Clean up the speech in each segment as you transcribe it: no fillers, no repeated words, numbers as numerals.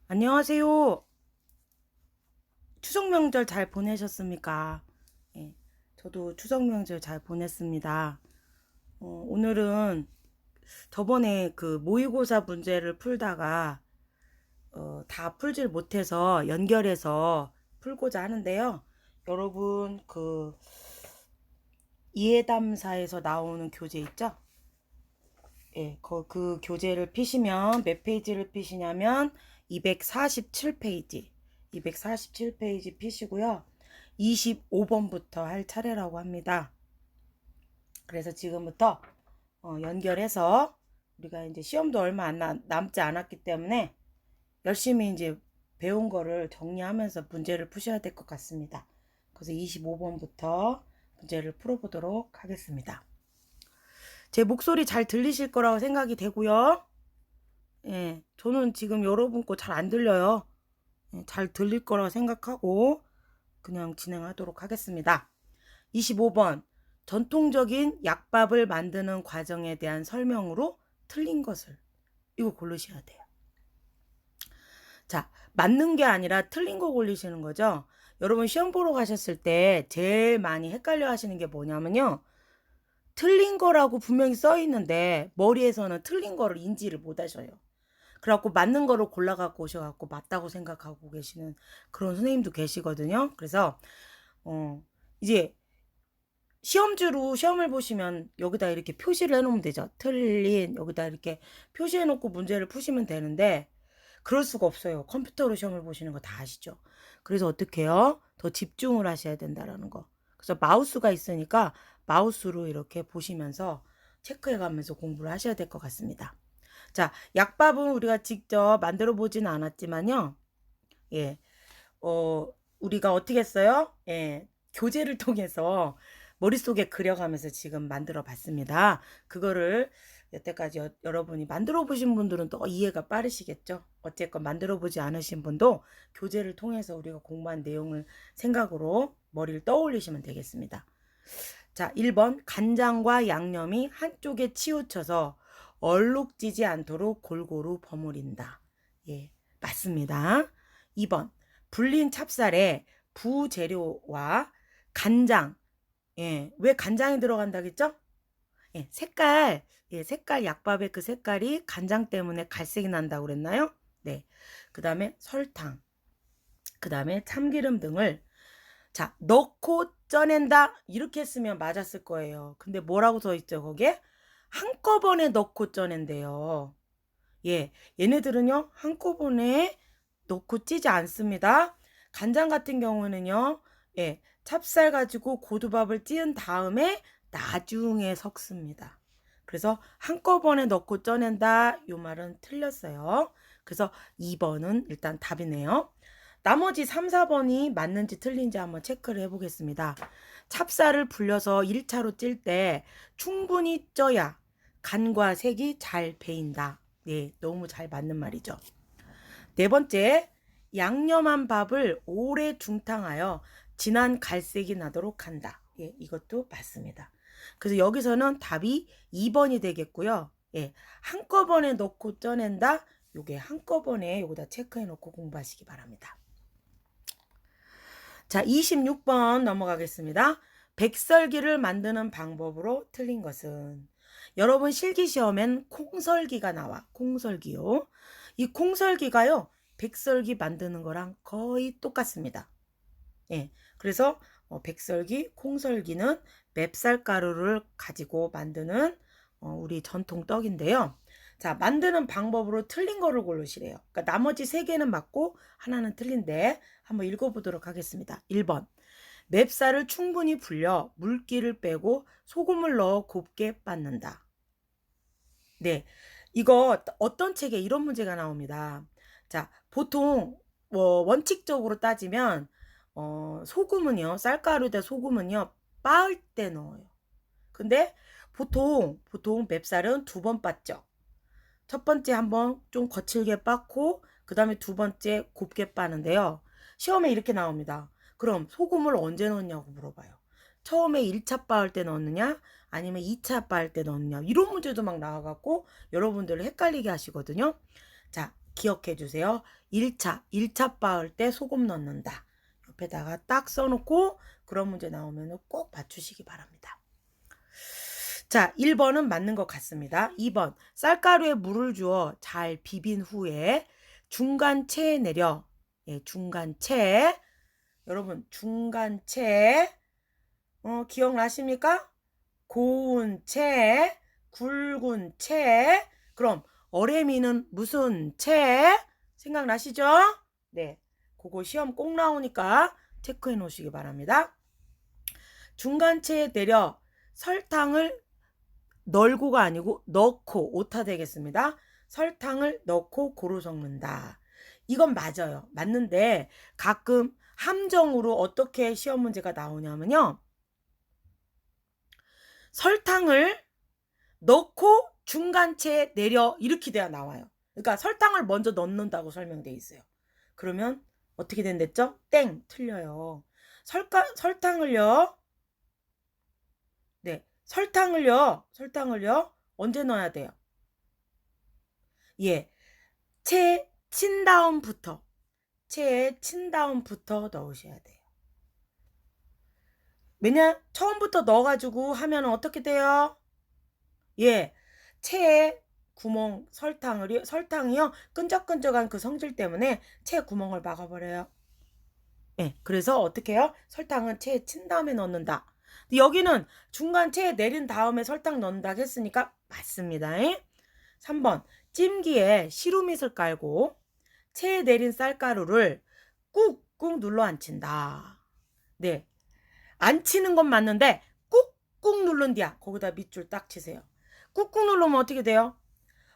안녕하세요. 추석 명절 잘 보내셨습니까? 예, 저도 추석 명절 잘 보냈습니다. 오늘은 저번에 그 모의고사 문제를 풀다가 다 풀질 못해서 연결해서 풀고자 하는데요. 여러분 그 이해담사에서 나오는 교재 있죠? 예, 그 교재를 피시면 몇 페이지를 피시냐면 247페이지. 247페이지 피시고요. 25번부터 할 차례라고 합니다. 그래서 지금부터 연결해서 우리가 이제 시험도 얼마 남지 않았기 때문에 열심히 이제 배운 거를 정리하면서 문제를 푸셔야 될 것 같습니다. 그래서 25번부터 문제를 풀어보도록 하겠습니다. 제 목소리 잘 들리실 거라고 생각이 되고요. 예, 저는 지금 여러분 거 잘 안 들려요. 예, 잘 들릴 거라고 생각하고 그냥 진행하도록 하겠습니다. 25번. 전통적인 약밥을 만드는 과정에 대한 설명으로 틀린 것을. 이거 고르셔야 돼요. 자, 맞는 게 아니라 틀린 거 고르시는 거죠. 여러분 시험 보러 가셨을 때 제일 많이 헷갈려 하시는 게 뭐냐면요. 틀린 거라고 분명히 써 있는데 머리에서는 틀린 거를 인지를 못 하셔요. 그래갖고 맞는 거를 골라갖고 오셔갖고 맞다고 생각하고 계시는 그런 선생님도 계시거든요. 그래서 이제 시험지로 시험을 보시면 여기다 이렇게 표시를 해놓으면 되죠. 틀린 여기다 이렇게 표시해놓고 문제를 푸시면 되는데 그럴 수가 없어요. 컴퓨터로 시험을 보시는 거 다 아시죠? 그래서 어떻게 해요? 더 집중을 하셔야 된다라는 거. 그래서 마우스가 있으니까 마우스로 이렇게 보시면서 체크해가면서 공부를 하셔야 될 것 같습니다. 자, 약밥은 우리가 직접 만들어 보지는 않았지만요. 예, 우리가 어떻게 했어요? 예, 교재를 통해서 머릿속에 그려가면서 지금 만들어 봤습니다. 그거를 여태까지 여러분이 만들어 보신 분들은 또 이해가 빠르시겠죠? 어쨌건 만들어 보지 않으신 분도 교재를 통해서 우리가 공부한 내용을 생각으로 머리를 떠올리시면 되겠습니다. 자, 1번 간장과 양념이 한쪽에 치우쳐서 얼룩지지 않도록 골고루 버무린다. 예, 맞습니다. 2번 불린 찹쌀에 부재료와 간장. 예, 왜 간장이 들어간다겠죠? 예, 색깔 약밥의 그 색깔이 간장 때문에 갈색이 난다고 그랬나요? 네. 그 다음에 설탕, 그 다음에 참기름 등을 자, 넣고 쪄낸다. 이렇게 했으면 맞았을 거예요. 근데 뭐라고 써 있죠, 거기에? 한꺼번에 넣고 쪄낸대요. 예, 얘네들은요, 한꺼번에 넣고 찌지 않습니다. 간장 같은 경우는요, 예, 찹쌀 가지고 고두밥을 찌은 다음에 나중에 섞습니다. 그래서 한꺼번에 넣고 쪄낸다. 요 말은 틀렸어요. 그래서 2번은 일단 답이네요. 나머지 3, 4번이 맞는지 틀린지 한번 체크를 해보겠습니다. 찹쌀을 불려서 1차로 찔 때 충분히 쪄야 간과 색이 잘 배인다. 네, 너무 잘 맞는 말이죠. 네 번째, 양념한 밥을 오래 중탕하여 진한 갈색이 나도록 한다. 예, 이것도 맞습니다. 그래서 여기서는 답이 2번이 되겠고요. 예, 한꺼번에 넣고 쪄낸다. 요게 한꺼번에 요거다 체크해 놓고 공부하시기 바랍니다. 자, 26번 넘어가겠습니다. 백설기를 만드는 방법으로 틀린 것은 여러분 실기시험엔 콩설기가 나와. 콩설기요. 이 콩설기가요. 백설기 만드는 거랑 거의 똑같습니다. 예. 그래서 백설기, 콩설기는 맵쌀가루를 가지고 만드는 우리 전통 떡인데요. 자, 만드는 방법으로 틀린 거를 고르시래요. 그러니까 나머지 세 개는 맞고 하나는 틀린데 한번 읽어보도록 하겠습니다. 1번. 맵쌀을 충분히 불려 물기를 빼고 소금을 넣어 곱게 빻는다. 네. 이거 어떤 책에 이런 문제가 나옵니다. 자, 보통 원칙적으로 따지면 소금은요. 쌀가루에다 소금은요. 빻을 때 넣어요. 근데 보통 맵쌀은 두 번 빻죠. 첫 번째 한번 좀 거칠게 빻고 그 다음에 두 번째 곱게 빻는데요. 시험에 이렇게 나옵니다. 그럼 소금을 언제 넣냐고 물어봐요. 처음에 1차 빻을 때 넣느냐 아니면 2차 빻을 때 넣느냐 이런 문제도 막 나와갖고 여러분들을 헷갈리게 하시거든요. 자, 기억해 주세요. 1차 빻을 때 소금 넣는다. 옆에다가 딱 써놓고 그런 문제 나오면 꼭 맞추시기 바랍니다. 자, 1번은 맞는 것 같습니다. 2번, 쌀가루에 물을 주어 잘 비빈 후에 중간체에 내려, 예, 중간체. 여러분, 중간체, 기억나십니까? 고운 채, 굵은 채. 그럼 어레미는 무슨 채? 생각나시죠? 네, 그거 시험 꼭 나오니까 체크해 놓으시기 바랍니다. 중간체에 내려 설탕을 널고가 아니고 넣고, 오타 되겠습니다. 설탕을 넣고 고루 섞는다. 이건 맞아요. 맞는데 가끔 함정으로 어떻게 시험 문제가 나오냐면요. 설탕을 넣고 중간체에 내려 이렇게 돼야 나와요. 그러니까 설탕을 먼저 넣는다고 설명돼 있어요. 그러면 어떻게 된댔죠? 땡, 틀려요. 설탕을요. 네, 설탕을요. 언제 넣어야 돼요? 예, 채에 친 다음부터 넣으셔야 돼요. 왜냐? 처음부터 넣어가지고 하면 어떻게 돼요? 예, 채에 구멍, 설탕이요, 끈적끈적한 그 성질 때문에 채 구멍을 막아버려요. 예, 그래서 어떻게 해요? 설탕은 채에 친 다음에 넣는다. 여기는 중간 채에 내린 다음에 설탕 넣는다 했으니까 맞습니다. 3번, 찜기에 시루밋을 깔고 채에 내린 쌀가루를 꾹꾹 눌러 앉힌다. 네, 앉히는 건 맞는데 꾹꾹 누른 뒤야 거기다 밑줄 딱 치세요. 꾹꾹 누르면 어떻게 돼요?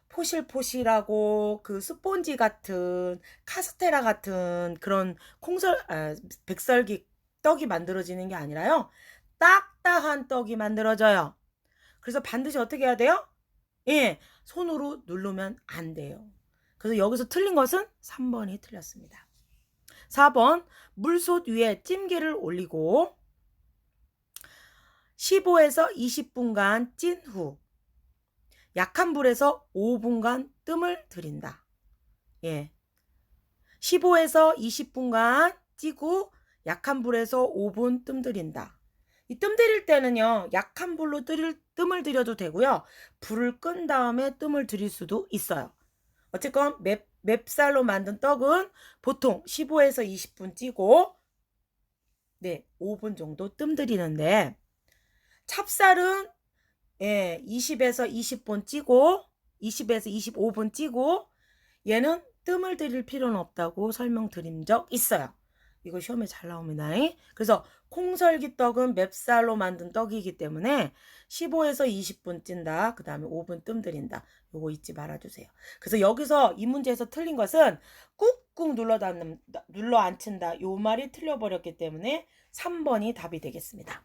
포실포실하고 그 스폰지 같은 카스테라 같은 그런 백설기 떡이 만들어지는 게 아니라요, 딱딱한 떡이 만들어져요. 그래서 반드시 어떻게 해야 돼요? 예, 손으로 누르면 안 돼요. 그래서 여기서 틀린 것은 3번이 틀렸습니다. 4번, 물솥 위에 찜기를 올리고 15에서 20분간 찐 후 약한 불에서 5분간 뜸을 들인다. 예, 15에서 20분간 찌고 약한 불에서 5분 뜸 들인다. 이 뜸 들일 때는요, 약한 불로 뜸을 들여도 되고요, 불을 끈 다음에 뜸을 들일 수도 있어요. 어쨌건 맵쌀로 만든 떡은 보통 15에서 20분 찌고, 네, 5분 정도 뜸 들이는데, 찹쌀은 20에서 20분 찌고 20에서 25분 찌고, 얘는 뜸을 들일 필요는 없다고 설명드린 적 있어요. 이거 시험에 잘 나옵니다. 그래서 콩설기떡은 맵쌀로 만든 떡이기 때문에 15에서 20분 찐다. 그 다음에 5분 뜸 들인다. 요거 잊지 말아주세요. 그래서 여기서 이 문제에서 틀린 것은 꾹꾹 눌러 앉힌다. 요 말이 틀려버렸기 때문에 3번이 답이 되겠습니다.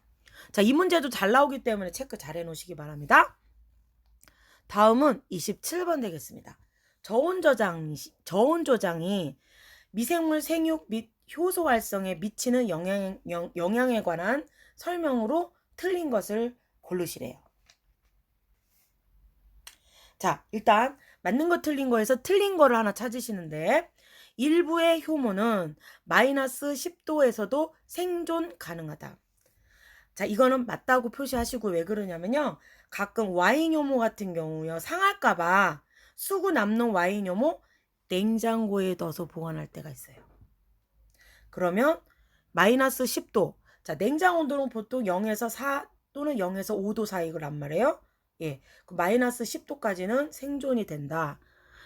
자, 이 문제도 잘 나오기 때문에 체크 잘 해놓으시기 바랍니다. 다음은 27번 되겠습니다. 저온 저장이 미생물 생육 및 효소 활성에 미치는 영향에 관한 설명으로 틀린 것을 고르시래요. 자, 일단 맞는 거 틀린 거에서 틀린 거를 하나 찾으시는데, 일부의 효모는 마이너스 10도에서도 생존 가능하다. 자, 이거는 맞다고 표시하시고, 왜 그러냐면요, 가끔 와인 효모 같은 경우요, 상할까봐 쓰고 남는 와인 효모 냉장고에 넣어서 보관할 때가 있어요. 그러면 마이너스 10도. 자, 냉장 온도는 보통 0에서 4 또는 0에서 5도 사이란 말이에요. 예, 그 마이너스 10도까지는 생존이 된다.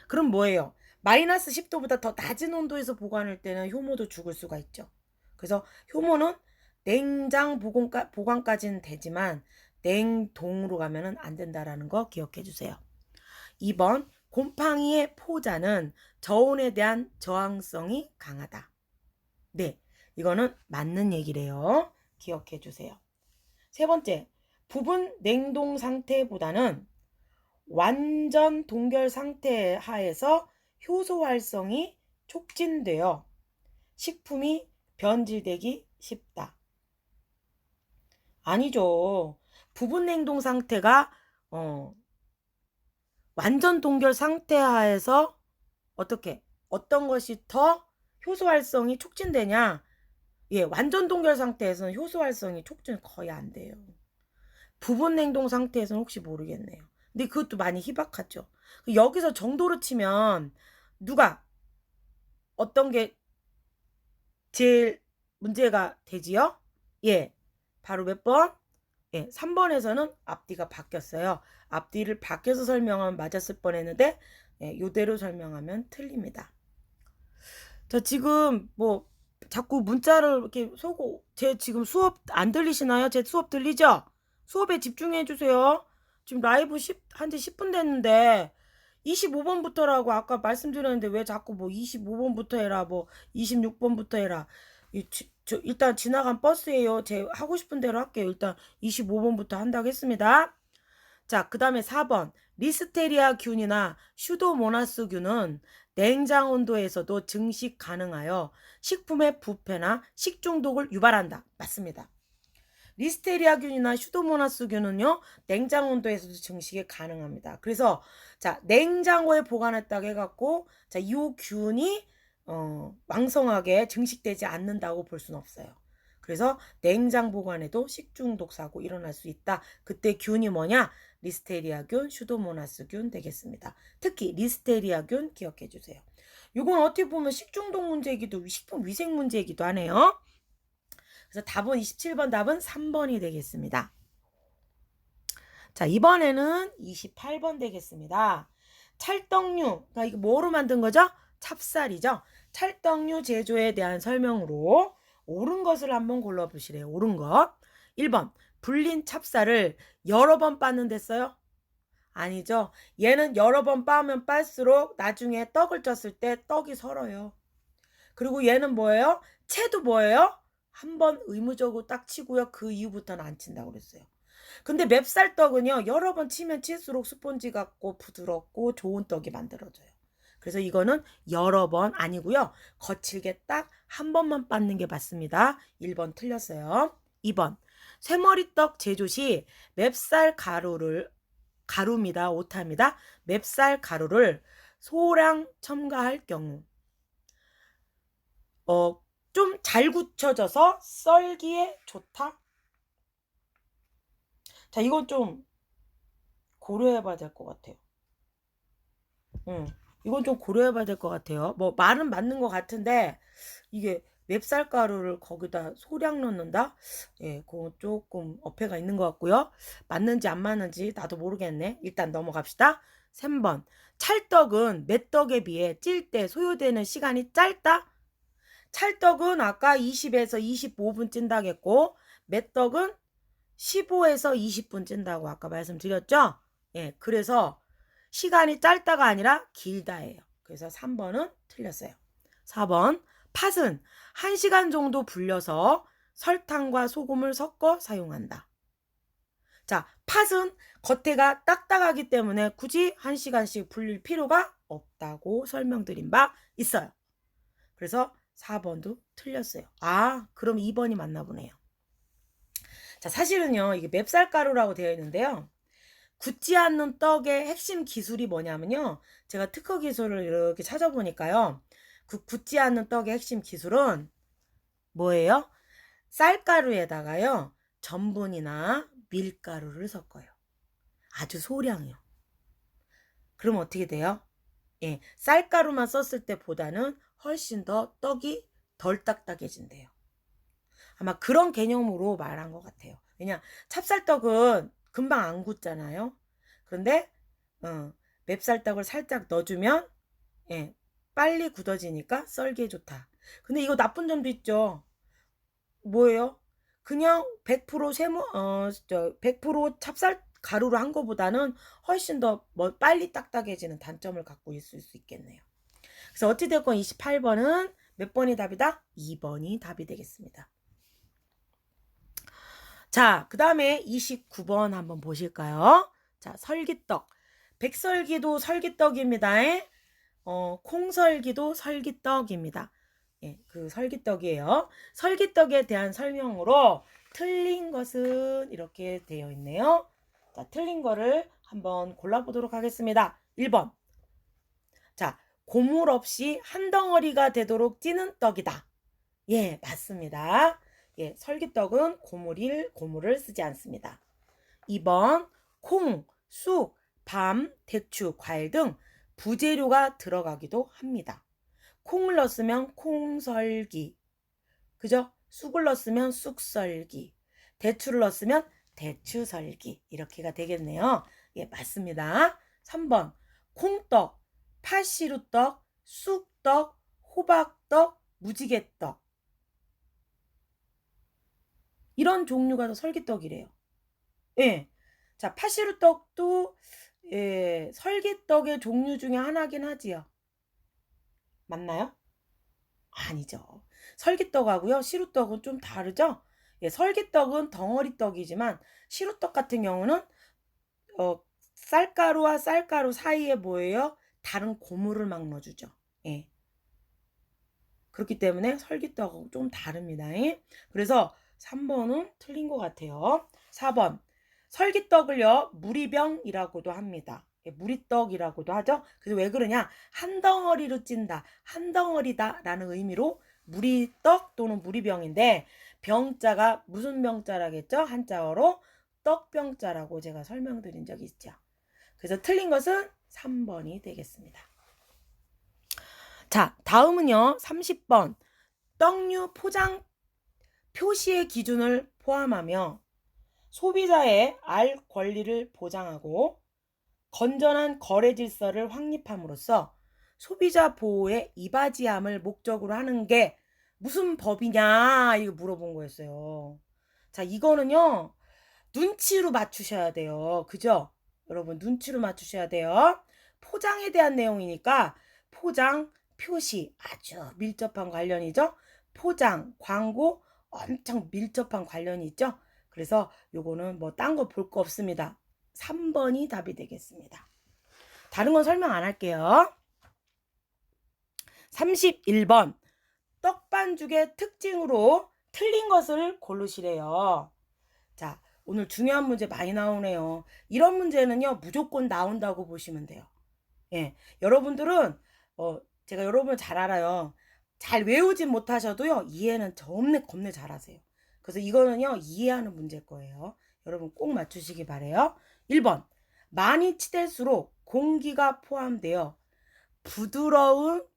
그럼 뭐예요? 마이너스 10도보다 더 낮은 온도에서 보관할 때는 효모도 죽을 수가 있죠. 그래서 효모는 냉장 보관까지는 되지만 냉동으로 가면은 안 된다라는 거 기억해 주세요. 2번, 곰팡이의 포자는 저온에 대한 저항성이 강하다. 네, 이거는 맞는 얘기래요. 기억해 주세요. 세 번째, 부분 냉동 상태보다는 완전 동결 상태 하에서 효소 활성이 촉진되어 식품이 변질되기 쉽다. 아니죠. 부분 냉동 상태가 완전 동결 상태 하에서 어떻게? 어떤 것이 더 효소 활성이 촉진되냐? 예, 완전 동결 상태에서는 효소 활성이 촉진 거의 안 돼요. 부분 냉동 상태에서는 혹시 모르겠네요. 근데 그것도 많이 희박하죠. 여기서 정도로 치면 누가 어떤 게 제일 문제가 되지요? 예, 바로 몇 번? 예, 3번에서는 앞뒤가 바뀌었어요. 앞뒤를 바뀌어서 설명하면 맞았을 뻔했는데 예, 요대로 설명하면 틀립니다. 자, 지금 뭐 자꾸 문자를 이렇게 쏘고 제 지금 수업 안 들리시나요? 제 수업 들리죠? 수업에 집중해 주세요. 지금 라이브 한지 10분 됐는데 25번부터라고 아까 말씀드렸는데 왜 자꾸 뭐 25번부터 해라 뭐 26번부터 해라. 일단 지나간 버스예요. 제 하고 싶은 대로 할게요. 일단 25번부터 한다고 했습니다. 자, 그 다음에 4번. 리스테리아균이나 슈도모나스균은 냉장 온도에서도 증식 가능하여 식품의 부패나 식중독을 유발한다. 맞습니다. 리스테리아균이나 슈도모나스균은요, 냉장 온도에서도 증식이 가능합니다. 그래서, 자, 냉장고에 보관했다고 해갖고, 자, 이 균이, 왕성하게 증식되지 않는다고 볼 수는 없어요. 그래서 냉장 보관에도 식중독 사고 일어날 수 있다. 그때 균이 뭐냐? 리스테리아균, 슈도모나스균 되겠습니다. 특히 리스테리아균 기억해 주세요. 이건 어떻게 보면 식중독 문제이기도 식품 위생 문제이기도 하네요. 그래서 답은 27번 답은 3번이 되겠습니다. 자, 이번에는 28번 되겠습니다. 찰떡류, 그러니까 이거 뭐로 만든 거죠? 찹쌀이죠. 찰떡류 제조에 대한 설명으로 옳은 것을 한번 골라보시래요. 옳은 것. 1번, 불린 찹쌀을 여러 번 빻는 데써요? 아니죠. 얘는 여러 번 빻으면 빻을수록 나중에 떡을 쪘을 때 떡이 설어요. 그리고 얘는 뭐예요? 채도 뭐예요? 한 번 의무적으로 딱 치고요. 그 이후부터는 안 친다고 그랬어요. 근데 맵쌀떡은요. 여러 번 치면 칠수록 스폰지 같고 부드럽고 좋은 떡이 만들어져요. 그래서 이거는 여러 번 아니고요. 거칠게 딱 한 번만 빻는 게 맞습니다. 1번 틀렸어요. 2번. 쇠머리떡 제조 시 맵쌀 가루입니다. 오타입니다. 맵쌀 가루를 소량 첨가할 경우 좀 잘 굳혀져서 썰기에 좋다. 자, 이건 좀 고려해봐야 될 것 같아요. 이건 좀 고려해봐야 될 것 같아요. 뭐 말은 맞는 것 같은데 이게 맵쌀가루를 거기다 소량 넣는다? 예, 그건 조금 어폐가 있는 것 같고요. 맞는지 안 맞는지 나도 모르겠네. 일단 넘어갑시다. 3번. 찰떡은 맷떡에 비해 찔 때 소요되는 시간이 짧다? 찰떡은 아까 20에서 25분 찐다겠고 맷떡은 15에서 20분 찐다고 아까 말씀드렸죠? 예, 그래서 시간이 짧다가 아니라 길다예요. 그래서 3번은 틀렸어요. 4번 팥은 1시간 정도 불려서 설탕과 소금을 섞어 사용한다. 자, 팥은 겉에가 딱딱하기 때문에 굳이 1시간씩 불릴 필요가 없다고 설명드린 바 있어요. 그래서 4번도 틀렸어요. 아, 그럼 2번이 맞나 보네요. 자, 사실은요, 이게 맵쌀가루라고 되어 있는데요. 굳지 않는 떡의 핵심 기술이 뭐냐면요. 제가 특허 기술을 이렇게 찾아보니까요. 그 굳지 않는 떡의 핵심 기술은 뭐예요? 쌀가루에다가요. 전분이나 밀가루를 섞어요. 아주 소량이요. 그럼 어떻게 돼요? 예, 쌀가루만 썼을 때보다는 훨씬 더 떡이 덜 딱딱해진대요. 아마 그런 개념으로 말한 것 같아요. 왜냐, 찹쌀떡은 금방 안 굳잖아요. 그런데 맵쌀떡을 살짝 넣어주면 예, 빨리 굳어지니까 썰기에 좋다. 근데 이거 나쁜 점도 있죠. 뭐예요? 그냥 100% 세모 100% 찹쌀 가루로 한 거보다는 훨씬 더 빨리 딱딱해지는 단점을 갖고 있을 수 있겠네요. 그래서 어찌됐건 28번은 몇 번이 답이다? 2번이 답이 되겠습니다. 자, 그 다음에 29번 한번 보실까요? 자, 설기떡. 백설기도 설기떡입니다. 콩설기도 설기떡입니다. 예, 그 설기떡이에요. 설기떡에 대한 설명으로 틀린 것은 이렇게 되어 있네요. 자, 틀린 거를 한번 골라보도록 하겠습니다. 1번. 자, 고물 없이 한 덩어리가 되도록 찌는 떡이다. 예, 맞습니다. 예, 설기떡은 고물을 쓰지 않습니다. 2번, 콩, 쑥, 밤, 대추, 과일 등 부재료가 들어가기도 합니다. 콩을 넣었으면 콩설기, 그죠? 쑥을 넣었으면 쑥설기, 대추를 넣었으면 대추설기, 이렇게가 되겠네요. 예, 맞습니다. 3번, 콩떡, 파시루떡, 쑥떡, 호박떡, 무지개떡. 이런 종류가 더 설기떡이래요. 예. 자, 파시루떡도 예, 설기떡의 종류 중에 하나긴 하지요. 맞나요? 아니죠. 설기떡하고요, 시루떡은 좀 다르죠? 예, 설기떡은 덩어리떡이지만 시루떡 같은 경우는 쌀가루와 쌀가루 사이에 뭐예요? 다른 고물을 막 넣어주죠. 예. 그렇기 때문에 설기떡하고 좀 다릅니다. 예? 그래서 3번은 틀린 것 같아요. 4번. 설기떡을요, 무리병이라고도 합니다. 예, 무리떡이라고도 하죠. 그래서 왜 그러냐? 한 덩어리로 찐다, 한 덩어리다 라는 의미로 무리떡 또는 무리병인데, 병자가 무슨 병자라겠죠? 한자어로 떡병자라고 제가 설명드린 적이 있죠. 그래서 틀린 것은 3번이 되겠습니다. 자, 다음은요, 30번. 떡류 포장 표시의 기준을 포함하며 소비자의 알 권리를 보장하고 건전한 거래 질서를 확립함으로써 소비자 보호에 이바지함을 목적으로 하는 게 무슨 법이냐, 이거 물어본 거였어요. 자, 이거는요, 눈치로 맞추셔야 돼요. 그죠? 여러분, 눈치로 맞추셔야 돼요. 포장에 대한 내용이니까 포장, 표시 아주 밀접한 관련이죠. 포장, 광고 엄청 밀접한 관련이 있죠. 그래서 요거는 뭐 딴 거 볼 거 없습니다. 3번이 답이 되겠습니다. 다른 건 설명 안 할게요. 31번. 떡반죽의 특징으로 틀린 것을 고르시래요. 자, 오늘 중요한 문제 많이 나오네요. 이런 문제는요, 무조건 나온다고 보시면 돼요. 예, 여러분들은 제가 여러분을 잘 알아요. 잘 외우진 못하셔도요, 이해는 겁내 잘하세요. 그래서 이거는요, 이해하는 문제일 거예요. 여러분 꼭 맞추시기 바래요. 1번. 많이 치댈수록 공기가 포함되어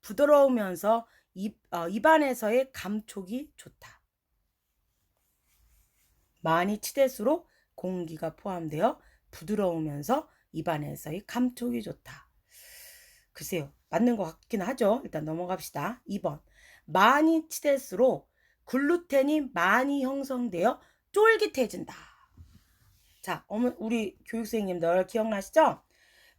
부드러우면서 입안에서의 감촉이 좋다. 많이 치댈수록 공기가 포함되어 부드러우면서 입안에서의 감촉이 좋다. 글쎄요, 맞는 것 같긴 하죠. 일단 넘어갑시다. 2번. 많이 치댈수록 글루텐이 많이 형성되어 쫄깃해진다. 자, 우리 교육생님들 기억나시죠?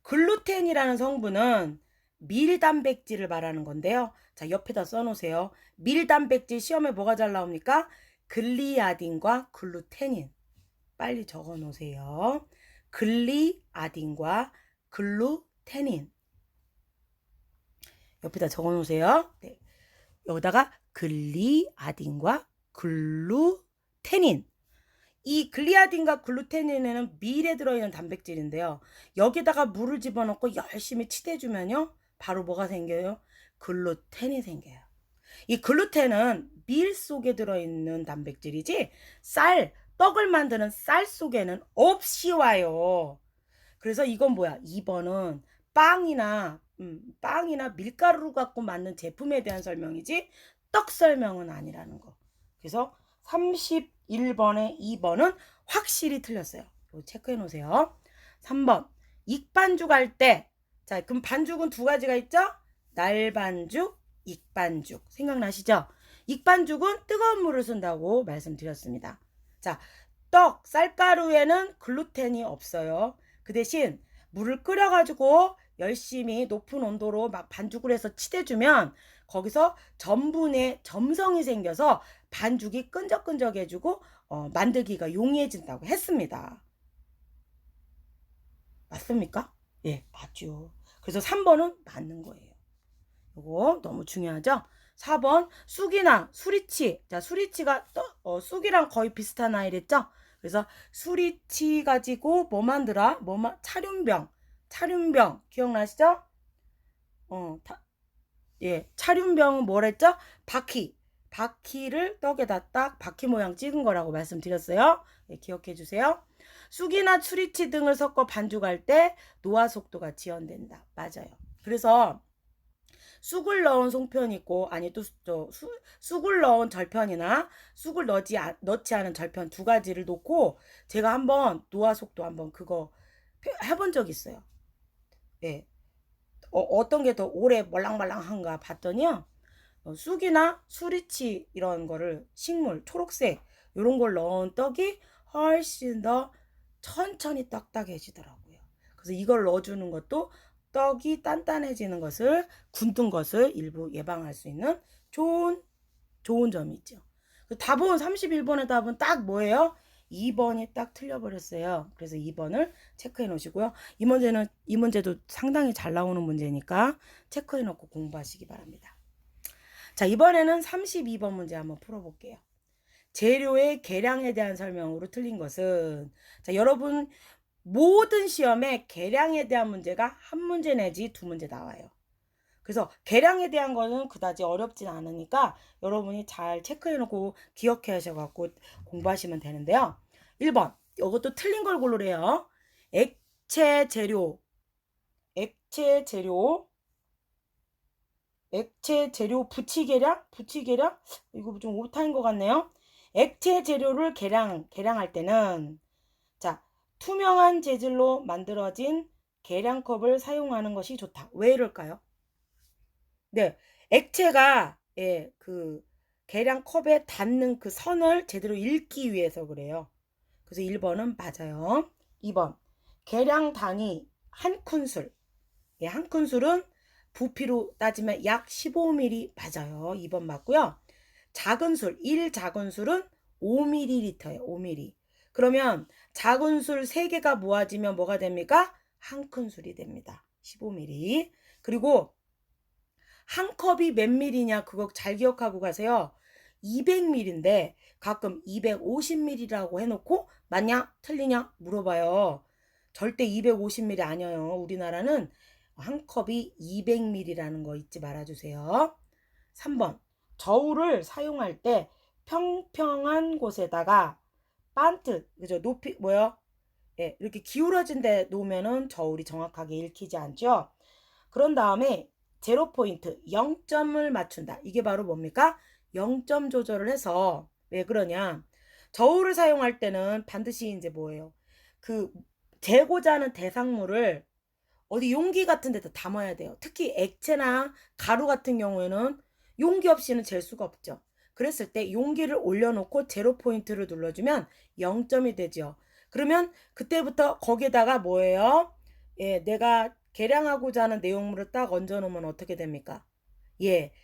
글루텐이라는 성분은 밀단백질을 말하는 건데요. 자, 옆에다 써놓으세요. 밀단백질 시험에 뭐가 잘 나옵니까? 글리아딘과 글루테닌. 빨리 적어 놓으세요. 글리아딘과 글루테닌. 옆에다 적어 놓으세요. 네. 여기다가 글리아딘과 글루테닌. 이 글리아딘과 글루테닌에는 밀에 들어있는 단백질인데요. 여기다가 물을 집어넣고 열심히 치대주면요, 바로 뭐가 생겨요? 글루텐이 생겨요. 이 글루텐은 밀 속에 들어있는 단백질이지 떡을 만드는 쌀 속에는 없이 와요. 그래서 이건 뭐야? 2번은 빵이나 밀가루를 갖고 만든 제품에 대한 설명이지 떡 설명은 아니라는 거. 그래서 31번에 2번은 확실히 틀렸어요. 이거 체크해 놓으세요. 3번. 익반죽 할 때, 자, 그럼 반죽은 두 가지가 있죠? 날반죽, 익반죽. 생각나시죠? 익반죽은 뜨거운 물을 쓴다고 말씀드렸습니다. 자, 쌀가루에는 글루텐이 없어요. 그 대신 물을 끓여가지고 열심히 높은 온도로 막 반죽을 해서 치대주면 거기서 전분의 점성이 생겨서 반죽이 끈적끈적해지고 만들기가 용이해진다고 했습니다. 맞습니까? 예, 맞죠. 그래서 3번은 맞는 거예요. 이거 너무 중요하죠? 4번 쑥이나 수리치. 자, 수리치가 쑥이랑 거의 비슷한 아이랬죠? 그래서 수리치 가지고 뭐 만들어? 차륜병 기억나시죠? 예, 차륜병은 뭐랬죠? 바퀴를 떡에다 딱 바퀴 모양 찍은 거라고 말씀드렸어요. 예, 기억해 주세요. 쑥이나 추리치 등을 섞어 반죽할 때 노화 속도가 지연된다. 맞아요. 그래서 쑥을 넣은 송편이 있고, 아니 또 쑥을 넣은 절편이나 쑥을 넣지 않은 절편 두 가지를 놓고 제가 한번 노화 속도 한번 그거 해본 적 있어요. 예. 어떤 게 더 오래 말랑말랑한가 봤더니요. 쑥이나 수리치 이런 거를 식물 초록색 이런 걸 넣은 떡이 훨씬 더 천천히 딱딱해지더라고요. 그래서 이걸 넣어주는 것도 떡이 단단해지는 것을 굳는 것을 일부 예방할 수 있는 좋은 점이 있죠. 답은 31번의 답은 딱 뭐예요? 2번이 딱 틀려버렸어요. 그래서 2번을 체크해 놓으시고요. 이 문제도 상당히 잘 나오는 문제니까 체크해 놓고 공부하시기 바랍니다. 자, 이번에는 32번 문제 한번 풀어볼게요. 재료의 계량에 대한 설명으로 틀린 것은, 자, 여러분 모든 시험에 계량에 대한 문제가 한 문제 내지 두 문제 나와요. 그래서 계량에 대한 거는 그다지 어렵진 않으니까 여러분이 잘 체크해놓고 기억해 하셔갖고 공부하시면 되는데요. 1번, 이것도 틀린 걸 고르래요. 액체 재료 부치 계량? 이거 좀 오타인 것 같네요. 액체 재료를 계량할 때는, 자, 투명한 재질로 만들어진 계량컵을 사용하는 것이 좋다. 왜 이럴까요? 네, 액체가, 예, 그 계량컵에 닿는 그 선을 제대로 읽기 위해서 그래요. 그래서 1번은 맞아요. 2번, 계량 단위 한 큰술. 예, 한 큰술은 부피로 따지면 약 15ml 맞아요. 2번 맞고요. 작은 술, 1작은 술은 5ml예요. 5ml. 그러면 작은 술 3개가 모아지면 뭐가 됩니까? 한 큰술이 됩니다. 15ml. 그리고 한 컵이 몇 ml냐 그거 잘 기억하고 가세요. 200ml인데 가끔 250ml라고 해놓고 맞냐 틀리냐 물어봐요. 절대 250ml 아니에요. 우리나라는 한 컵이 200ml라는 거 잊지 말아주세요. 3번, 저울을 사용할 때 평평한 곳에다가 반트, 그죠? 높이 뭐요? 예, 이렇게 기울어진 데 놓으면은 저울이 정확하게 읽히지 않죠. 그런 다음에 제로 포인트 0점을 맞춘다. 이게 바로 뭡니까? 0점 조절을 해서, 왜 그러냐? 저울을 사용할 때는 반드시 이제 뭐예요? 그 재고자 하는 대상물을 어디 용기 같은 데다 담아야 돼요. 특히 액체나 가루 같은 경우에는 용기 없이는 잴 수가 없죠. 그랬을 때 용기를 올려놓고 제로 포인트를 눌러주면 0점이 되죠. 그러면 그때부터 거기에다가 뭐예요? 예, 내가 계량하고자 하는 내용물을 딱 얹어 놓으면 어떻게 됩니까? 예,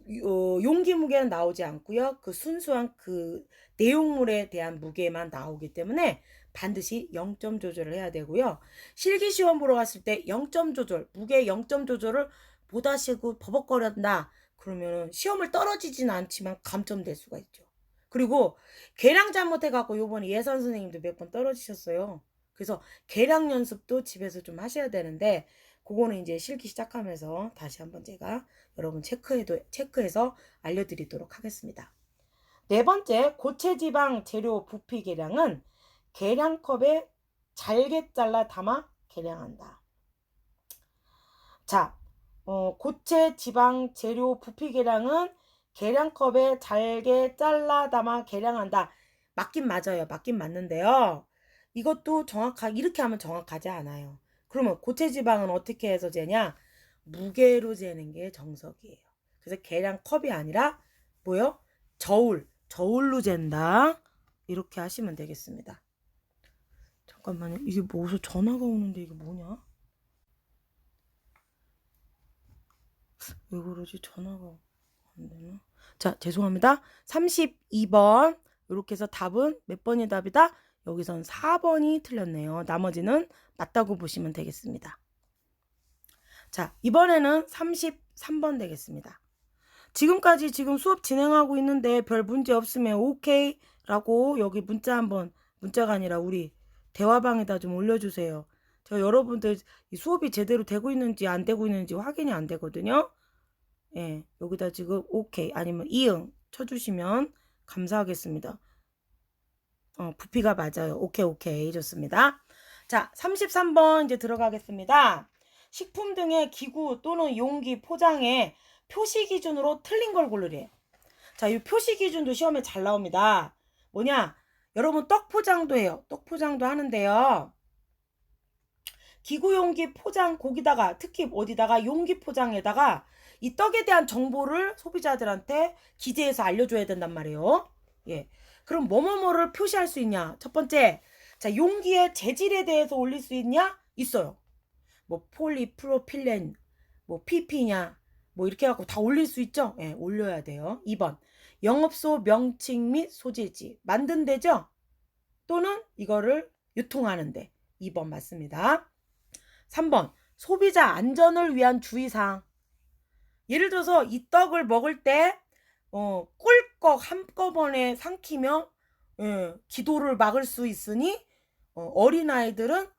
용기 무게는 나오지 않고요. 그 순수한 그 내용물에 대한 무게만 나오기 때문에 반드시 0점 조절을 해야 되고요. 실기시험 보러 갔을 때 0점 조절, 무게 0점 조절을 못하시고 버벅거렸다. 그러면 시험을 떨어지진 않지만 감점될 수가 있죠. 그리고 계량 잘못해갖고 요번에 예선 선생님도 몇 번 떨어지셨어요. 그래서 계량 연습도 집에서 좀 하셔야 되는데 그거는 이제 실기 시작하면서 다시 한번 제가 여러분 체크해서 알려드리도록 하겠습니다. 네 번째, 고체지방 재료 부피 계량은 계량컵에 잘게 잘라 담아 계량한다. 자, 고체지방 재료 부피 계량은 계량컵에 잘게 잘라 담아 계량한다. 맞긴 맞아요. 맞긴 맞는데요. 이것도 이렇게 하면 정확하지 않아요. 그러면 고체지방은 어떻게 해서 재냐? 무게로 재는 게 정석이에요. 그래서 계량컵이 아니라 뭐요? 저울로 잰다. 이렇게 하시면 되겠습니다. 잠깐만요. 이게 뭐 어디서 전화가 오는데 이게 뭐냐? 왜 그러지? 전화가 안 되나? 자, 죄송합니다. 32번. 이렇게 해서 답은 몇 번이 답이다? 여기선 4번이 틀렸네요. 나머지는 맞다고 보시면 되겠습니다. 자, 이번에는 33번 되겠습니다. 지금까지 지금 수업 진행하고 있는데 별 문제 없으면 오케이 라고 여기 문자가 아니라 우리 대화방에다 좀 올려주세요. 저 여러분들 이 수업이 제대로 되고 있는지 안 되고 있는지 확인이 안 되거든요. 예, 여기다 지금 오케이 아니면 이응 쳐주시면 감사하겠습니다. 부피가 맞아요. 오케이, 오케이. 좋습니다. 자, 33번 이제 들어가겠습니다. 식품 등의 기구 또는 용기 포장에 표시 기준으로 틀린 걸 고르래요. 자, 이 표시 기준도 시험에 잘 나옵니다. 뭐냐? 여러분 떡 포장도 해요. 떡 포장도 하는데요. 기구 용기 포장 거기다가 특히 어디다가 용기 포장에다가 이 떡에 대한 정보를 소비자들한테 기재해서 알려줘야 된단 말이에요. 예. 그럼 뭐뭐뭐를 표시할 수 있냐? 첫 번째, 자, 용기의 재질에 대해서 올릴 수 있냐? 있어요. 뭐 폴리프로필렌, 뭐 PP냐, 뭐 이렇게 해갖고 다 올릴 수 있죠? 예, 올려야 돼요. 2번, 영업소 명칭 및 소재지 만든 데죠? 또는 이거를 유통하는데 2번 맞습니다. 3번, 소비자 안전을 위한 주의사항. 예를 들어서 이 떡을 먹을 때 꿀꺽 한꺼번에 삼키면 기도를 막을 수 있으니 어린아이들은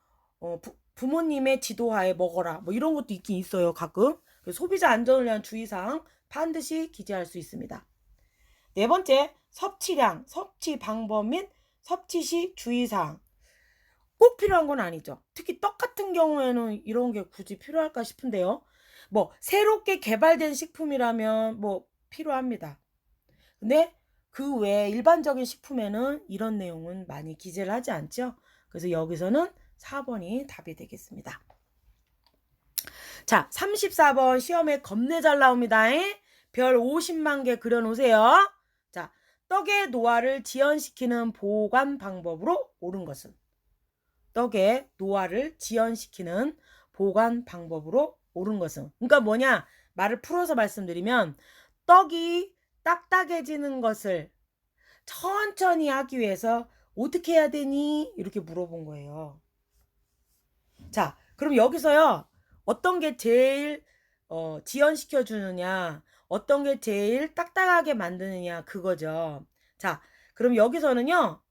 부모님의 지도하에 먹어라. 뭐 이런 것도 있긴 있어요. 가끔. 소비자 안전을 위한 주의사항 반드시 기재할 수 있습니다. 네 번째, 섭취량, 섭취 방법 및 섭취 시 주의사항. 꼭 필요한 건 아니죠. 특히 떡 같은 경우에는 이런 게 굳이 필요할까 싶은데요. 뭐 새롭게 개발된 식품이라면 뭐 필요합니다. 근데 그 외에 일반적인 식품에는 이런 내용은 많이 기재를 하지 않죠. 그래서 여기서는 4번이 답이 되겠습니다. 자, 34번 시험에 겁내 잘 나옵니다. 별 50만 개 그려놓으세요. 자, 떡의 노화를 지연시키는 보관 방법으로 옳은 것은? 떡의 노화를 지연시키는 보관 방법으로 옳은 것은? 그러니까 뭐냐? 말을 풀어서 말씀드리면 떡이 딱딱해지는 것을 천천히 하기 위해서 어떻게 해야 되니? 이렇게 물어본 거예요. 자, 그럼 여기서요. 어떤 게 제일 지연시켜 주느냐, 어떤 게 제일 딱딱하게 만드느냐 그거죠. 자, 그럼 여기서는요.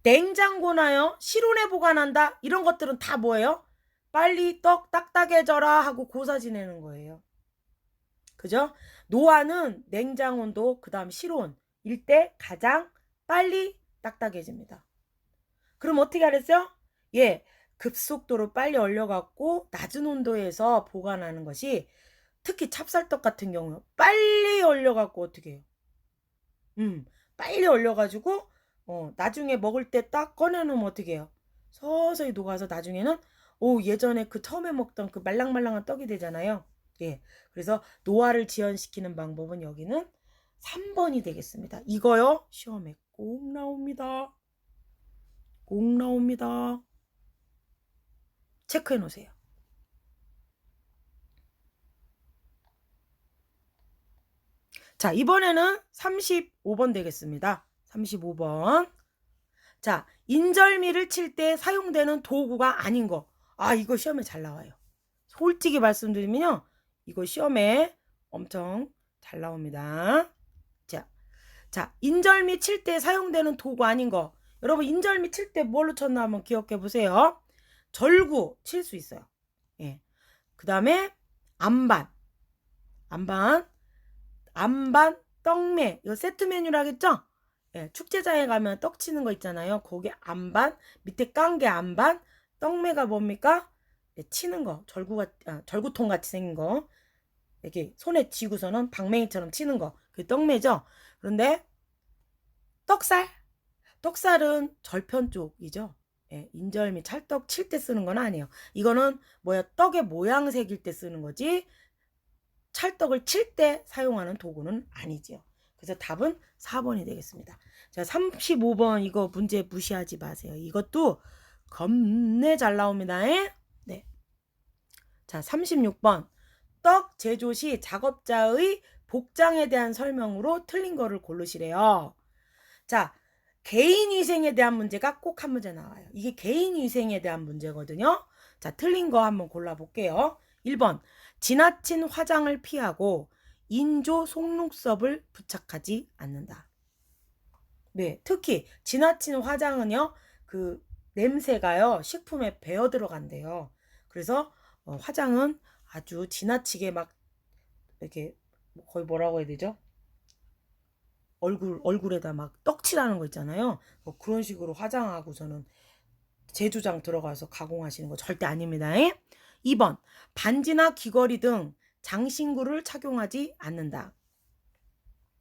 냉장고나요, 실온에 보관한다 이런 것들은 다 뭐예요? 빨리 떡 딱딱해져라 하고 고사 지내는 거예요. 그죠? 노화는 냉장온도 그 다음 실온일 때 가장 빨리 딱딱해집니다. 그럼 어떻게 하랬어요? 예, 급속도로 빨리 얼려갖고 낮은 온도에서 보관하는 것이 특히 찹쌀떡 같은 경우 빨리 얼려갖고 어떻게 해요? 빨리 얼려가지고 나중에 먹을 때 딱 꺼내놓으면 어떻게 해요? 서서히 녹아서 나중에는 예전에 그 처음에 먹던 그 말랑말랑한 떡이 되잖아요. 예, 그래서 노화를 지연시키는 방법은 여기는 3번이 되겠습니다. 이거요 시험에 꼭 나옵니다. 꼭 나옵니다. 체크해 놓으세요. 자, 이번에는 35번 되겠습니다. 35번. 자, 인절미를 칠 때 사용되는 도구가 아닌 거. 이거 시험에 잘 나와요. 솔직히 말씀드리면요. 이거 시험에 엄청 잘 나옵니다. 자, 인절미 칠 때 사용되는 도구 아닌 거. 여러분, 인절미 칠 때 뭘로 쳤나 한번 기억해 보세요. 절구 칠 수 있어요. 예. 그 다음에 안반, 떡메. 이거 세트 메뉴라겠죠? 예, 축제장에 가면 떡 치는 거 있잖아요. 거기 안반, 밑에 깐 게 안반, 떡메가 뭡니까? 예, 치는 거, 절구통 같이 생긴 거. 이렇게 손에 쥐고서는 방맹이처럼 치는 거. 그게 떡메죠? 그런데 떡살은 절편 쪽이죠. 예, 인절미, 찰떡 칠 때 쓰는 건 아니에요. 이거는 떡의 모양색일 때 쓰는 거지 찰떡을 칠 때 사용하는 도구는 아니지요. 그래서 답은 4번이 되겠습니다. 자, 35번 이거 문제 무시하지 마세요. 이것도 겁내 잘 나옵니다. 네. 자, 36번. 떡 제조 시 작업자의 복장에 대한 설명으로 틀린 거를 고르시래요. 자, 개인위생에 대한 문제가 꼭 한 문제 나와요. 이게 개인위생에 대한 문제거든요. 자, 틀린 거 한번 골라볼게요. 1번, 지나친 화장을 피하고 인조 속눈썹을 부착하지 않는다. 네, 특히 지나친 화장은요, 그 냄새가요, 식품에 배어 들어간대요. 그래서 화장은 아주 지나치게 막 이렇게 거의 뭐라고 해야 되죠? 얼굴에다 막 떡칠하는 거 있잖아요. 뭐 그런 식으로 화장하고서는 제조장 들어가서 가공하시는 거 절대 아닙니다. 2번, 반지나 귀걸이 등 장신구를 착용하지 않는다.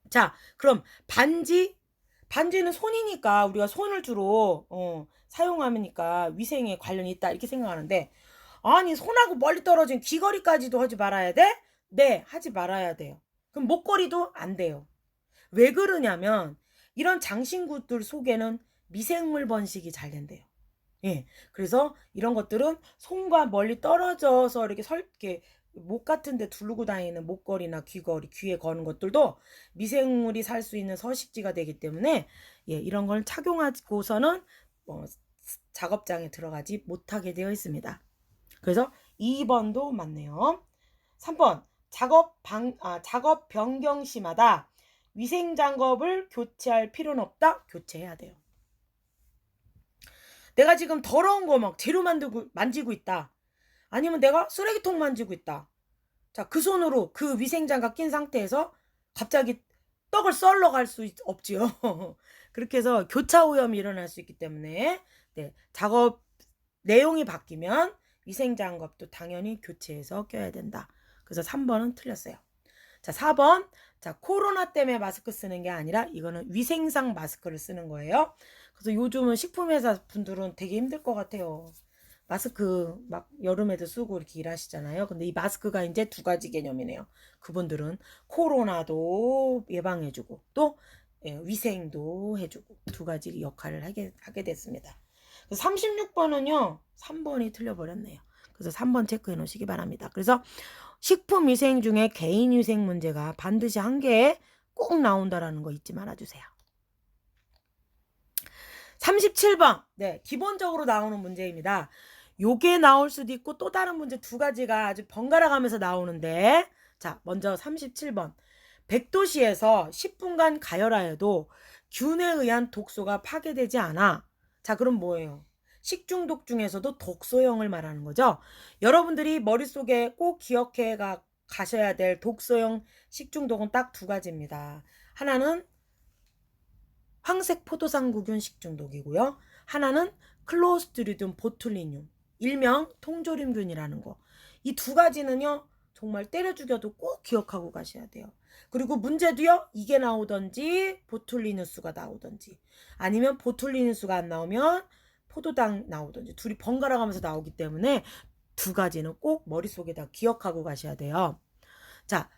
자, 그럼 반지는 손이니까 우리가 손을 주로 사용하니까 위생에 관련이 있다 이렇게 생각하는데, 아니 손하고 멀리 떨어진 귀걸이까지도 하지 말아야 돼? 네, 하지 말아야 돼요. 그럼 목걸이도 안 돼요. 왜 그러냐면 이런 장신구들 속에는 미생물 번식이 잘 된대요. 예. 그래서 이런 것들은 손과 멀리 떨어져서 이렇게 목 같은 데 두르고 다니는 목걸이나 귀걸이, 귀에 거는 것들도 미생물이 살 수 있는 서식지가 되기 때문에 예, 이런 걸 착용하고서는 작업장에 들어가지 못하게 되어 있습니다. 그래서 2번도 맞네요. 3번, 작업 변경 시마다 위생 장갑을 교체할 필요는 없다. 교체해야 돼요. 내가 지금 더러운 거 막 재료 만지고 있다. 아니면 내가 쓰레기통 만지고 있다. 자, 그 손으로 그 위생장갑 낀 상태에서 갑자기 떡을 썰러 갈 수 없지요. 그렇게 해서 교차 오염이 일어날 수 있기 때문에 네, 작업 내용이 바뀌면 위생장갑도 당연히 교체해서 껴야 된다. 그래서 3번은 틀렸어요. 자, 4번. 자, 코로나 때문에 마스크 쓰는 게 아니라 이거는 위생상 마스크를 쓰는 거예요. 그래서 요즘은 식품회사 분들은 되게 힘들 것 같아요. 마스크 막 여름에도 쓰고 이렇게 일하시잖아요. 근데 이 마스크가 이제 두 가지 개념이네요. 그분들은 코로나도 예방해주고 또 위생도 해주고 두 가지 역할을 하게 됐습니다. 36번은요. 3번이 틀려버렸네요. 그래서 3번 체크해 놓으시기 바랍니다. 그래서 식품위생 중에 개인위생 문제가 반드시 한 개에 꼭 나온다라는 거 잊지 말아주세요. 37번. 네, 기본적으로 나오는 문제입니다. 요게 나올 수도 있고 또 다른 문제 두 가지가 아주 번갈아 가면서 나오는데, 자, 먼저 37번. 100도씨에서 10분간 가열하여도 균에 의한 독소가 파괴되지 않아. 자, 그럼 뭐예요? 식중독 중에서도 독소형을 말하는 거죠. 여러분들이 머릿속에 꼭 기억해 가셔야 될 독소형 식중독은 딱 두 가지입니다. 하나는 황색 포도상구균 식중독이고요. 하나는 클로스트리디움 보툴리늄, 일명 통조림균이라는 거. 이 두 가지는요, 정말 때려 죽여도 꼭 기억하고 가셔야 돼요. 그리고 문제도요, 이게 나오던지 보툴리누스가 나오던지 아니면 보툴리누스가 안 나오면 포도당 나오던지 둘이 번갈아 가면서 나오기 때문에 두 가지는 꼭 머릿속에다 기억하고 가셔야 돼요. 자,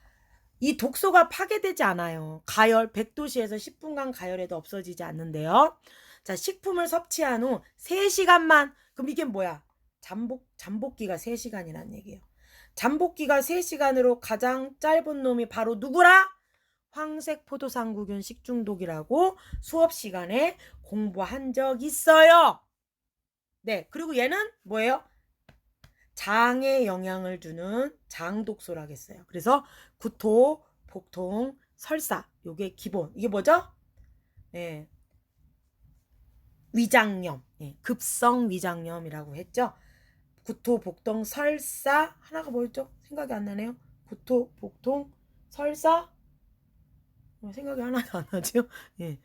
이 독소가 파괴되지 않아요. 가열 100도씨에서 10분간 가열해도 없어지지 않는데요. 자, 식품을 섭취한 후 3시간만, 그럼 이게 뭐야? 잠복기가 3시간이란 얘기예요. 잠복기가 3시간으로 가장 짧은 놈이 바로 누구라? 황색 포도상구균 식중독이라고 수업 시간에 공부한 적 있어요. 네, 그리고 얘는 뭐예요? 장에 영향을 주는 장독소라겠어요. 그래서 구토, 복통, 설사, 요게 기본. 이게 뭐죠? 네, 위장염, 네, 급성 위장염이라고 했죠. 구토, 복통, 설사, 하나가 뭐였죠? 생각이 안 나네요. 구토, 복통, 설사, 생각이 하나도 안 나죠? 예,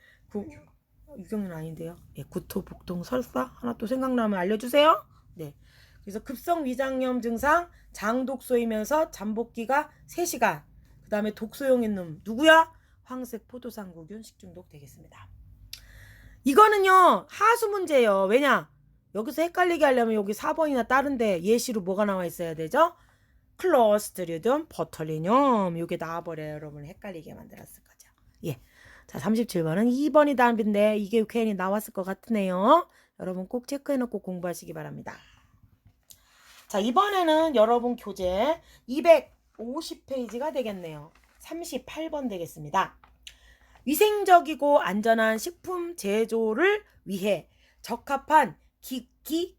유경은 아닌데요. 예, 구토, 복통, 설사 하나 또 생각나면 알려주세요. 네. 그래서 급성 위장염 증상 장독소이면서 잠복기가 3시간. 그 다음에 독소용인 놈 누구야? 황색 포도상구균 식중독 되겠습니다. 이거는요 하수 문제예요. 왜냐? 여기서 헷갈리게 하려면 여기 4번이나 다른데 예시로 뭐가 나와 있어야 되죠? 클로스트리디움 보툴리늄 요게 나와버려요. 여러분 헷갈리게 만들었을 거죠. 예. 자, 37번은 2번이 답인데 이게 괜히 나왔을 것 같으네요. 여러분 꼭 체크해놓고 공부하시기 바랍니다. 자, 이번에는 여러분 교재 250페이지가 되겠네요. 38번 되겠습니다. 위생적이고 안전한 식품 제조를 위해 적합한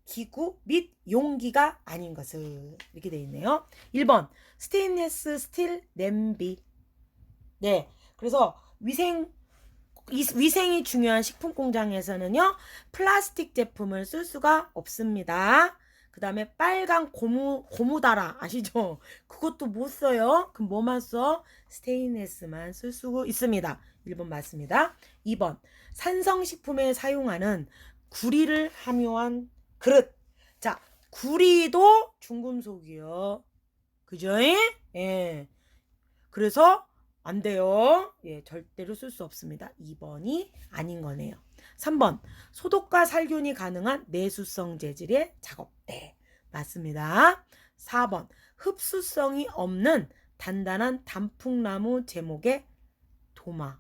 기구 및 용기가 아닌 것을 이렇게 되어 있네요. 1번 스테인리스 스틸 냄비. 네, 그래서 위생이 중요한 식품 공장에서는요 플라스틱 제품을 쓸 수가 없습니다. 그 다음에 빨강 고무다라 아시죠? 그것도 못 써요. 그럼 뭐만 써? 스테인레스만 쓸 수 있습니다. 1번 맞습니다. 2번 산성식품에 사용하는 구리를 함유한 그릇. 자, 구리도 중금속이요. 그죠? 예. 그래서 안 돼요. 예, 절대로 쓸 수 없습니다. 2번이 아닌 거네요. 3번 소독과 살균이 가능한 내수성 재질의 작업대. 맞습니다. 4번 흡수성이 없는 단단한 단풍나무 제목의 도마.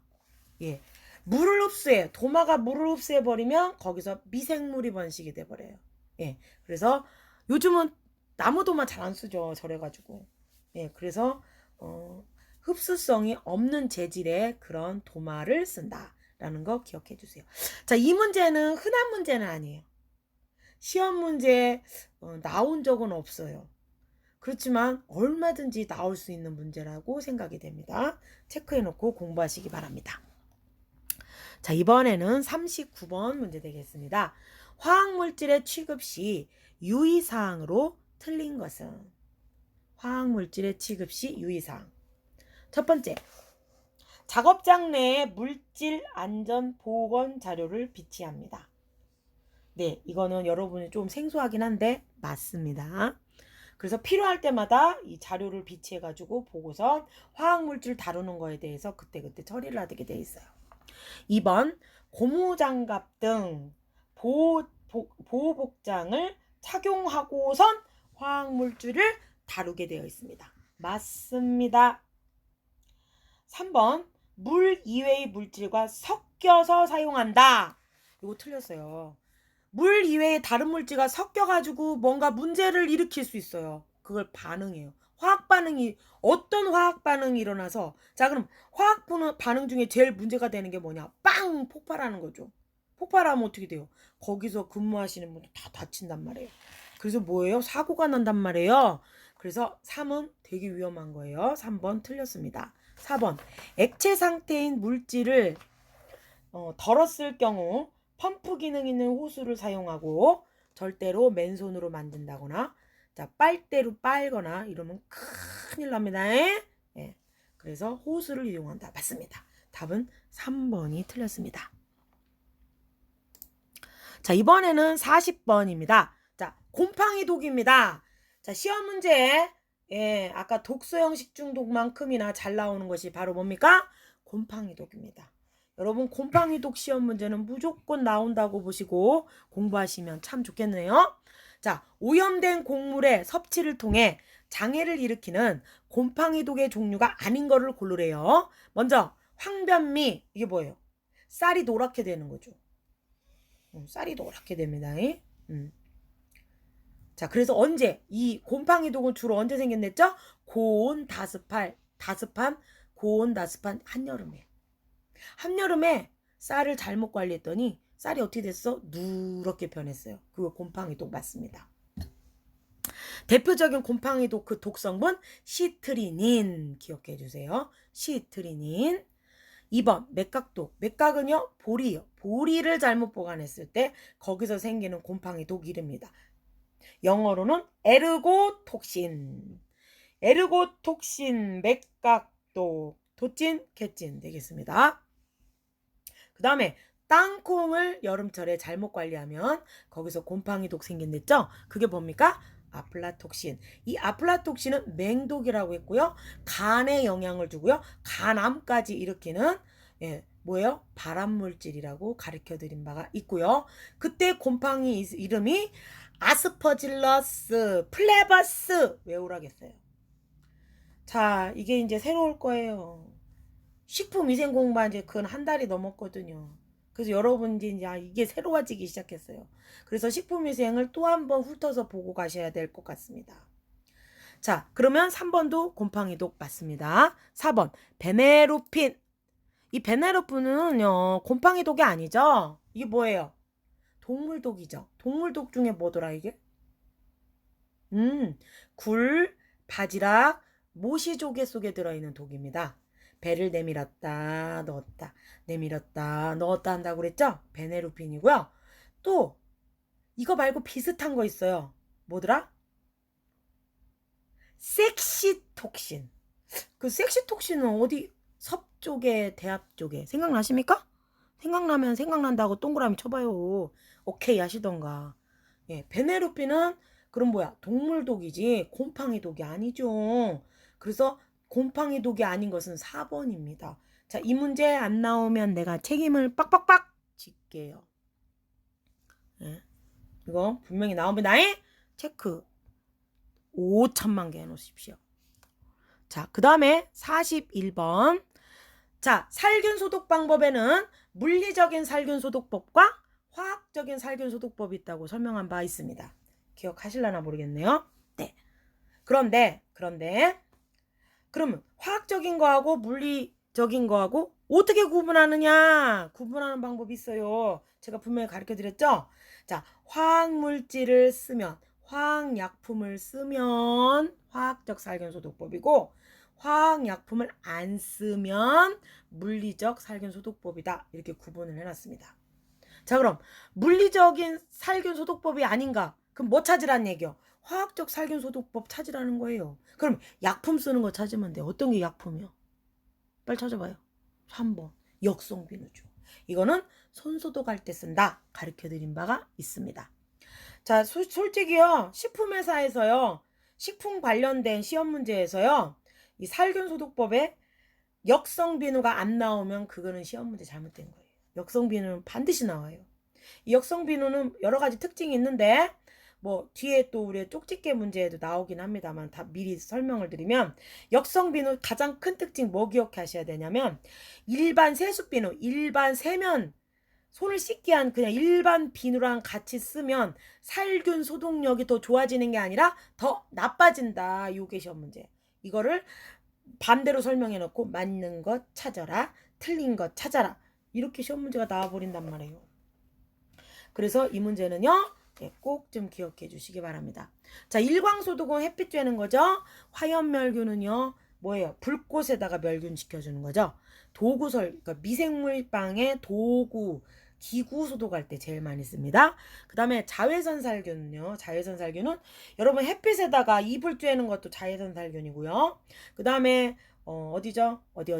예. 물을 흡수해. 도마가 물을 흡수해 버리면 거기서 미생물이 번식이 돼 버려요. 예. 그래서 요즘은 나무 도마 잘 안 쓰죠. 저래가지고. 예. 그래서 흡수성이 없는 재질의 그런 도마를 쓴다라는 거 기억해 주세요. 자, 이 문제는 흔한 문제는 아니에요. 시험 문제에 나온 적은 없어요. 그렇지만 얼마든지 나올 수 있는 문제라고 생각이 됩니다. 체크해 놓고 공부하시기 바랍니다. 자, 이번에는 39번 문제 되겠습니다. 화학물질의 취급 시 유의사항으로 틀린 것은? 화학물질의 취급 시 유의사항. 첫 번째, 작업장 내에 물질 안전 보건 자료를 비치합니다. 네, 이거는 여러분이 좀 생소하긴 한데 맞습니다. 그래서 필요할 때마다 이 자료를 비치해가지고 보고서 화학물질 다루는 거에 대해서 그때그때 처리를 하게 돼 있어요. 2번, 고무장갑 등 보호복장을 착용하고선 화학물질을 다루게 되어 있습니다. 맞습니다. 3번, 물 이외의 물질과 섞여서 사용한다. 이거 틀렸어요. 물 이외의 다른 물질과 섞여가지고 뭔가 문제를 일으킬 수 있어요. 그걸 반응이에요. 화학 반응이 어떤 화학 반응이 일어나서 자, 그럼 화학 반응 중에 제일 문제가 되는 게 뭐냐? 빵! 폭발하는 거죠. 폭발하면 어떻게 돼요? 거기서 근무하시는 분들 다 다친단 말이에요. 그래서 뭐예요? 사고가 난단 말이에요. 그래서 3은 되게 위험한 거예요. 3번 틀렸습니다. 4번, 액체 상태인 물질을 덜었을 경우 펌프 기능 있는 호수를 사용하고 절대로 맨손으로 만든다거나 자, 빨대로 빨거나 이러면 큰일 납니다. 예. 그래서 호수를 이용한다. 맞습니다. 답은 3번이 틀렸습니다. 자, 이번에는 40번입니다. 자, 곰팡이 독입니다. 자, 시험 문제 예, 아까 독소형 식중독만큼이나 잘 나오는 것이 바로 뭡니까? 곰팡이 독입니다. 여러분, 곰팡이 독 시험 문제는 무조건 나온다고 보시고 공부하시면 참 좋겠네요. 자, 오염된 곡물의 섭취를 통해 장애를 일으키는 곰팡이 독의 종류가 아닌 거를 고르래요. 먼저 황변미, 이게 뭐예요? 쌀이 노랗게 되는 거죠. 쌀이 노랗게 됩니다. 자, 그래서 언제 이 곰팡이 독은 주로 언제 생겼댔죠? 고온 다습한 고온 다습한 한여름에. 한여름에 쌀을 잘못 관리했더니 쌀이 어떻게 됐어? 누렇게 변했어요. 그거 곰팡이 독 맞습니다. 대표적인 곰팡이 독 그 독성분 시트리닌 기억해 주세요. 시트리닌. 2번 맥각독. 맥각은요 보리요. 보리를 잘못 보관했을 때 거기서 생기는 곰팡이 독 이름입니다. 영어로는 에르고톡신. 에르고톡신 맥각독. 도찐 개찐 되겠습니다. 그 다음에 땅콩을 여름철에 잘못 관리하면 거기서 곰팡이 독 생긴댔죠? 그게 뭡니까? 아플라톡신. 이 아플라톡신은 맹독이라고 했고요. 간에 영향을 주고요. 간암까지 일으키는 뭐예요? 발암물질이라고 가르쳐 드린 바가 있고요. 그때 곰팡이 이름이 아스퍼질러스 플레버스 외우라겠어요. 자, 이게 이제 새로울 거예요. 식품위생 공부한 지 그건 한 달이 넘었거든요. 그래서 여러분 이제 이게 새로워지기 시작했어요. 그래서 식품위생을 또 한 번 훑어서 보고 가셔야 될 것 같습니다. 자, 그러면 3번도 곰팡이 독 맞습니다. 4번 베네로핀. 이 베네로핀은요 곰팡이 독이 아니죠. 이게 뭐예요? 동물독이죠. 동물독 중에 뭐더라 이게? 굴, 바지락, 모시조개 속에 들어있는 독입니다. 배를 내밀었다 넣었다 내밀었다 넣었다 한다고 그랬죠? 베네로핀이고요. 또 이거 말고 비슷한 거 있어요. 뭐더라? 섹시톡신. 그 섹시톡신은 어디 섭쪽에 대합 쪽에 생각나십니까? 생각나면 생각난다고 동그라미 쳐봐요. 오케이 하시던가. 예, 베네루피는 그럼 뭐야? 동물독이지 곰팡이 독이 아니죠. 그래서 곰팡이 독이 아닌 것은 4번입니다. 자, 이 문제 안 나오면 내가 책임을 빡빡빡 질게요. 예, 이거 분명히 나옵니다. 체크 5천만 개 해놓으십시오. 자, 그 다음에 41번. 자, 살균 소독 방법에는 물리적인 살균 소독법과 화학적인 살균 소독법이 있다고 설명한 바 있습니다. 기억하실려나 모르겠네요. 네. 그런데 그러면 화학적인 거하고 물리적인 거하고 어떻게 구분하느냐? 구분하는 방법이 있어요. 제가 분명히 가르쳐 드렸죠? 자, 화학물질을 쓰면, 화학약품을 쓰면 화학적 살균 소독법이고, 화학약품을 안 쓰면 물리적 살균 소독법이다. 이렇게 구분을 해놨습니다. 자, 그럼 물리적인 살균 소독법이 아닌가? 그럼 뭐 찾으라는 얘기요? 화학적 살균 소독법 찾으라는 거예요. 그럼 약품 쓰는 거 찾으면 돼. 어떤 게 약품이요? 빨리 찾아봐요. 3번 역성비누죠. 이거는 손소독할 때 쓴다. 가르쳐드린 바가 있습니다. 자, 솔직히요. 식품회사에서요. 식품 관련된 시험 문제에서요. 이 살균소독법에 역성비누가 안 나오면 그거는 시험 문제 잘못된 거예요. 역성비누는 반드시 나와요. 이 역성비누는 여러 가지 특징이 있는데 뭐 뒤에 또 우리 쪽집게 문제에도 나오긴 합니다만 다 미리 설명을 드리면 역성비누 가장 큰 특징 뭐 기억하셔야 되냐면 일반 세수비누, 일반 세면 손을 씻게 한 그냥 일반 비누랑 같이 쓰면 살균 소독력이 더 좋아지는 게 아니라 더 나빠진다. 요게 시험 문제. 이거를 반대로 설명해 놓고 맞는 것 찾아라. 틀린 것 찾아라. 이렇게 시험 문제가 나와버린단 말이에요. 그래서 이 문제는요. 꼭 좀 기억해 주시기 바랍니다. 자, 일광소독은 햇빛 쬐는 거죠. 화염멸균은요. 뭐예요? 불꽃에다가 멸균시켜주는 거죠. 도구설, 그러니까 미생물방의 도구, 기구 소독할 때 제일 많이 씁니다. 그 다음에 자외선 살균은요. 자외선 살균은 여러분 햇빛에다가 이불 쬐는 것도 자외선 살균이고요. 그 다음에 어디죠? 어디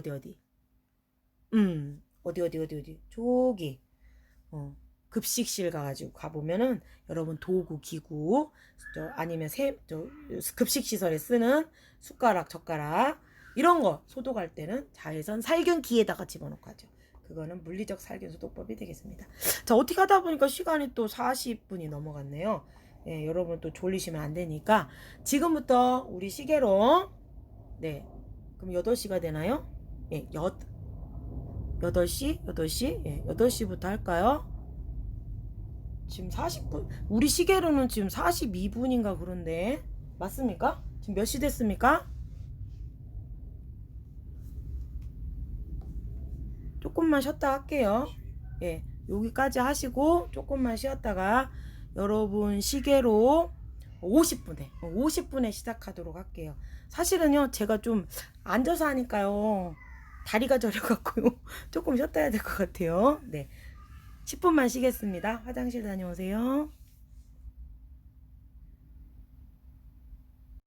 저기 급식실 가가지고 가보면은 여러분 도구 기구 아니면 급식시설에 쓰는 숟가락 젓가락 이런 거 소독할 때는 자외선 살균기에다가 집어넣고 하죠. 그거는 물리적 살균 소독법이 되겠습니다. 자, 어떻게 하다 보니까 시간이 또 40분이 넘어갔네요. 예, 여러분 또 졸리시면 안 되니까 지금부터 우리 시계로 네, 그럼 8시가 되나요? 예, 8시? 예, 8시부터 할까요? 지금 40분? 우리 시계로는 지금 42분인가 그런데 맞습니까? 지금 몇 시 됐습니까? 조금만 쉬었다 할게요. 예, 여기까지 하시고 조금만 쉬었다가 여러분 시계로 50분에 시작하도록 할게요. 사실은요 제가 좀 앉아서 하니까요 다리가 저려갖고요 조금 쉬었다 해야 될 것 같아요. 네, 10분만 쉬겠습니다. 화장실 다녀오세요.